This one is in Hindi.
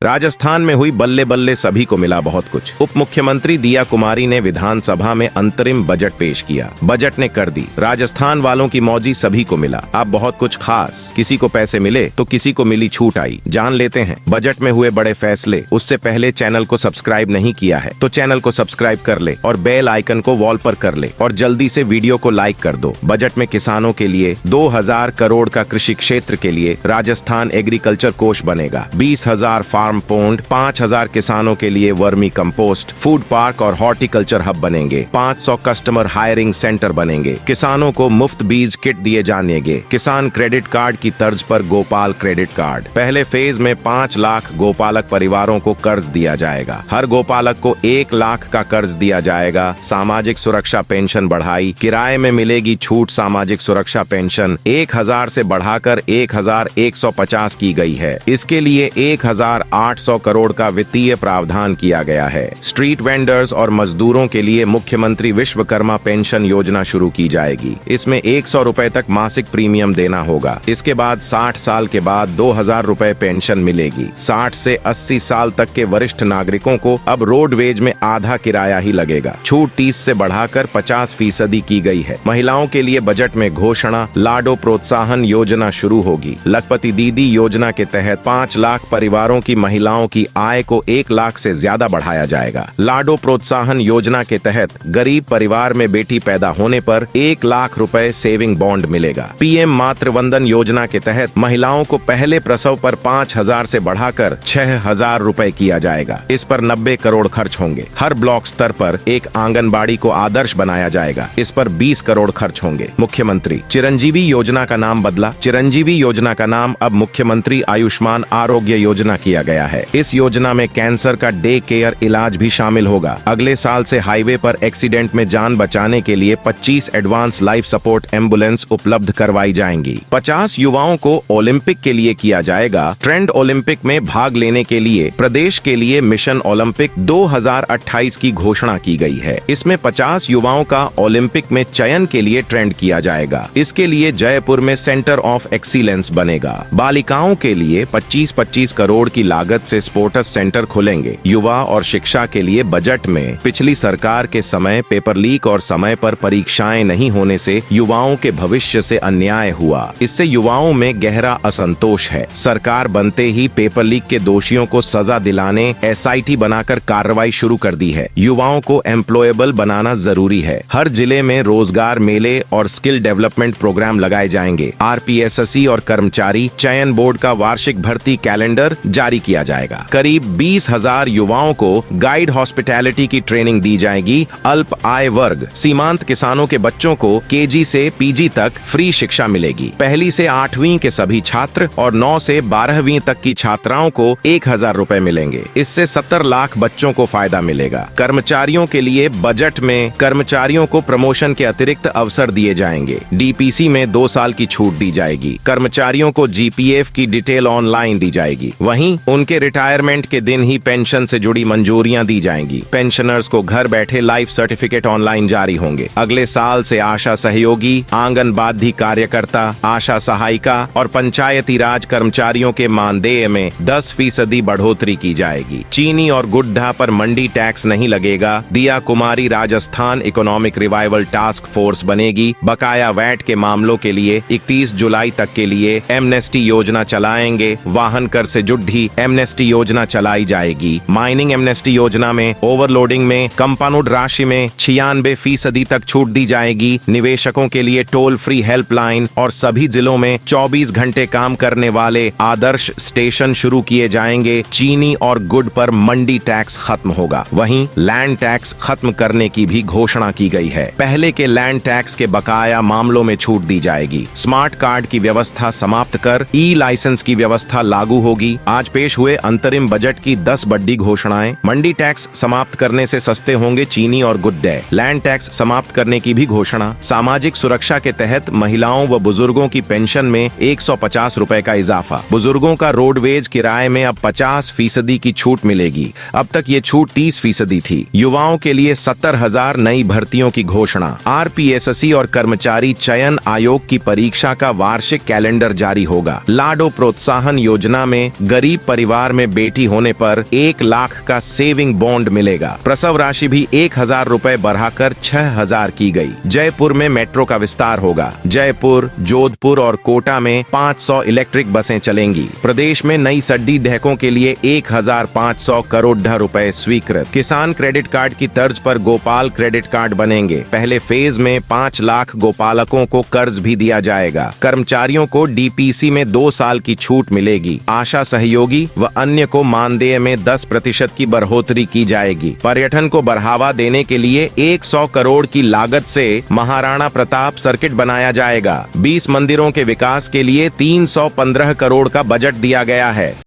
राजस्थान में हुई बल्ले बल्ले, सभी को मिला बहुत कुछ। उप मुख्यमंत्री दिया कुमारी ने विधानसभा में अंतरिम बजट पेश किया। बजट ने कर दी राजस्थान वालों की मौजी, सभी को मिला अब बहुत कुछ खास। किसी को पैसे मिले तो किसी को मिली छूट आई। जान लेते हैं बजट में हुए बड़े फैसले। उससे पहले चैनल को सब्सक्राइब नहीं किया है तो चैनल को सब्सक्राइब कर ले और बेल आइकन को वॉल पर कर ले और जल्दी से वीडियो को लाइक कर दो। बजट में किसानों के लिए 2000 करोड़ का कृषि क्षेत्र के लिए राजस्थान एग्रीकल्चर कोष बनेगा। 20,000 फार्म पोंड, 5,000 किसानों के लिए वर्मी कंपोस्ट, फूड पार्क और हॉर्टिकल्चर हब बनेंगे। 500 कस्टमर हायरिंग सेंटर बनेंगे। किसानों को मुफ्त बीज किट दिए जाएंगे। किसान क्रेडिट कार्ड की तर्ज पर गोपाल क्रेडिट कार्ड। पहले फेज में 5 लाख गोपालक परिवारों को कर्ज दिया जाएगा। हर गोपालक को 1 लाख का कर्ज दिया जाएगा। सामाजिक सुरक्षा पेंशन बढ़ाई। किराए में मिलेगी छूट। सामाजिक सुरक्षा पेंशन 1,000 से बढ़ाकर 1,150 की गई है। इसके लिए 1,800 करोड़ का वित्तीय प्रावधान किया गया है। स्ट्रीट वेंडर्स और मजदूरों के लिए मुख्यमंत्री विश्वकर्मा पेंशन योजना शुरू की जाएगी। इसमें 100 रुपए तक मासिक प्रीमियम देना होगा। इसके बाद 60 साल के बाद 2,000 रुपए पेंशन मिलेगी। 60 से 80 साल तक के वरिष्ठ नागरिकों को अब रोडवेज में आधा किराया ही लगेगा। छूट 30 से बढ़ाकर 50% की गई है। महिलाओं के लिए बजट में घोषणा, लाडो प्रोत्साहन योजना शुरू होगी। लखपति दीदी योजना के तहत 5 लाख परिवारों की महिलाओं की आय को 1 लाख से ज्यादा बढ़ाया जाएगा। लाडो प्रोत्साहन योजना के तहत गरीब परिवार में बेटी पैदा होने पर 1 लाख रुपए सेविंग बॉन्ड मिलेगा। पीएम मातृवंदन योजना के तहत महिलाओं को पहले प्रसव पर 5,000 से बढ़ाकर 6,000 रुपए किया जाएगा। इस पर 90 करोड़ खर्च होंगे। हर ब्लॉक स्तर पर एक आंगनबाड़ी को आदर्श बनाया जाएगा। इस पर 20 करोड़ खर्च होंगे। मुख्यमंत्री चिरंजीवी योजना का नाम बदला। चिरंजीवी योजना का नाम अब मुख्यमंत्री आयुष्मान आरोग्य योजना किया गया है। इस योजना में कैंसर का डे केयर इलाज भी शामिल होगा। अगले साल से हाईवे पर एक्सीडेंट में जान बचाने के लिए 25 एडवांस लाइफ सपोर्ट एम्बुलेंस उपलब्ध करवाई जाएंगी। 50 युवाओं को ओलंपिक के लिए किया जाएगा ट्रेंड। ओलंपिक में भाग लेने के लिए प्रदेश के लिए मिशन ओलंपिक 2028 की घोषणा की गई है। इसमें 50 युवाओं का ओलंपिक में चयन के लिए ट्रेंड किया जाएगा। इसके लिए जयपुर में सेंटर ऑफ एक्सीलेंस बनेगा। बालिकाओं के लिए 25-25 करोड़ की लागत से स्पोर्ट्स सेंटर खुलेंगे। युवा और शिक्षा के लिए बजट में पिछली सरकार के समय पेपर लीक और समय पर परीक्षाएं नहीं होने से युवाओं के भविष्य से अन्याय हुआ। इससे युवाओं में गहरा असंतोष है। सरकार बनते ही पेपर लीक के दोषियों को सजा दिलाने SIT बनाकर कार्रवाई शुरू कर दी है। युवाओं को एम्प्लॉयबल बनाना जरूरी है। हर जिले में रोजगार मेले और स्किल डेवलपमेंट प्रोग्राम लगाए जाएंगे। RPSSE और कर्मचारी चयन बोर्ड का वार्षिक भर्ती कैलेंडर जारी किया जाएगा। करीब 20,000 युवाओं को गाइड हॉस्पिटैलिटी की ट्रेनिंग दी जाएगी। अल्प आय वर्ग सीमांत किसानों के बच्चों को KG से PG तक फ्री शिक्षा मिलेगी। पहली से 8वीं के सभी छात्र और 9 से 12वीं तक की छात्राओं को 1,000 रुपए मिलेंगे। इससे 70 लाख बच्चों को फायदा मिलेगा। कर्मचारियों के लिए बजट में कर्मचारियों को प्रमोशन के अतिरिक्त अवसर दिए जाएंगे। DPC में 2 साल की छूट दी जाएगी। कर्मचारियों को GPF की डिटेल ऑनलाइन दी जाएगी। वहीं उनके रिटायरमेंट के दिन ही पेंशन से जुड़ी मंजूरियां दी जाएंगी। पेंशनर्स को घर बैठे लाइफ सर्टिफिकेट ऑनलाइन जारी होंगे। अगले साल से आशा सहयोगी, आंगनबाड़ी कार्यकर्ता, आशा सहायिका और पंचायती राज कर्मचारियों के मानदेय में 10% बढ़ोतरी की जाएगी। चीनी और गुड्ढा पर मंडी टैक्स नहीं लगेगा। Diya Kumari Rajasthan economic revival task force बनेगी। बकाया वैट के मामलों के लिए 31 जुलाई तक के लिए एमनेस्टी योजना चलाएंगे। वाहन कर से जुड़ी एमनेस्टी योजना चलाई जाएगी। माइनिंग एमनेस्टी योजना में ओवरलोडिंग में कंपाउंड राशि में 96% तक छूट दी जाएगी। निवेशकों के लिए टोल फ्री हेल्पलाइन और सभी जिलों में 24 घंटे काम करने वाले आदर्श स्टेशन शुरू किए जाएंगे। चीनी और गुड़ पर मंडी टैक्स खत्म होगा। वहीं लैंड टैक्स खत्म करने की भी घोषणा की गई है। पहले के लैंड टैक्स के बकाया मामलों में छूट दी जाएगी। स्मार्ट कार्ड की व्यवस्था समाप्त कर ई-लाइसेंस की व्यवस्था लागू होगी। आज पेश हुए अंतरिम बजट की 10 बड़ी घोषणाएं। मंडी टैक्स समाप्त करने से सस्ते होंगे चीनी और गुड्डे। लैंड टैक्स समाप्त करने की भी घोषणा। सामाजिक सुरक्षा के तहत महिलाओं व बुजुर्गों की पेंशन में 150 रुपए का इजाफा। बुजुर्गों का रोडवेज किराए में अब 50% की छूट मिलेगी। अब तक ये छूट 30% थी। युवाओं के लिए 70,000 नई भर्तियों की घोषणा। RPSSE और कर्मचारी चयन आयोग की परीक्षा का वार्षिक कैलेंडर जारी होगा। लाडो प्रोत्साहन योजना में गरीब परिवार परिवार में बेटी होने पर 1 लाख का सेविंग बॉन्ड मिलेगा। प्रसव राशि भी 1000 रुपए बढ़ाकर 6000 की गई। जयपुर में मेट्रो का विस्तार होगा। जयपुर, जोधपुर और कोटा में 500 इलेक्ट्रिक बसें चलेंगी। प्रदेश में नई सड्डी ढहकों के लिए 1500 करोड़ रुपए स्वीकृत। किसान क्रेडिट कार्ड की तर्ज पर गोपाल क्रेडिट कार्ड बनेंगे। पहले फेज में 5 लाख गोपालकों को कर्ज भी दिया जाएगा। कर्मचारियों को डीपीसी में 2 साल की छूट मिलेगी। आशा सहयोगी व अन्य को मानदेय में 10% की बढ़ोतरी की जाएगी। पर्यटन को बढ़ावा देने के लिए 100 करोड़ की लागत से महाराणा प्रताप सर्किट बनाया जाएगा। 20 मंदिरों के विकास के लिए 315 करोड़ का बजट दिया गया है।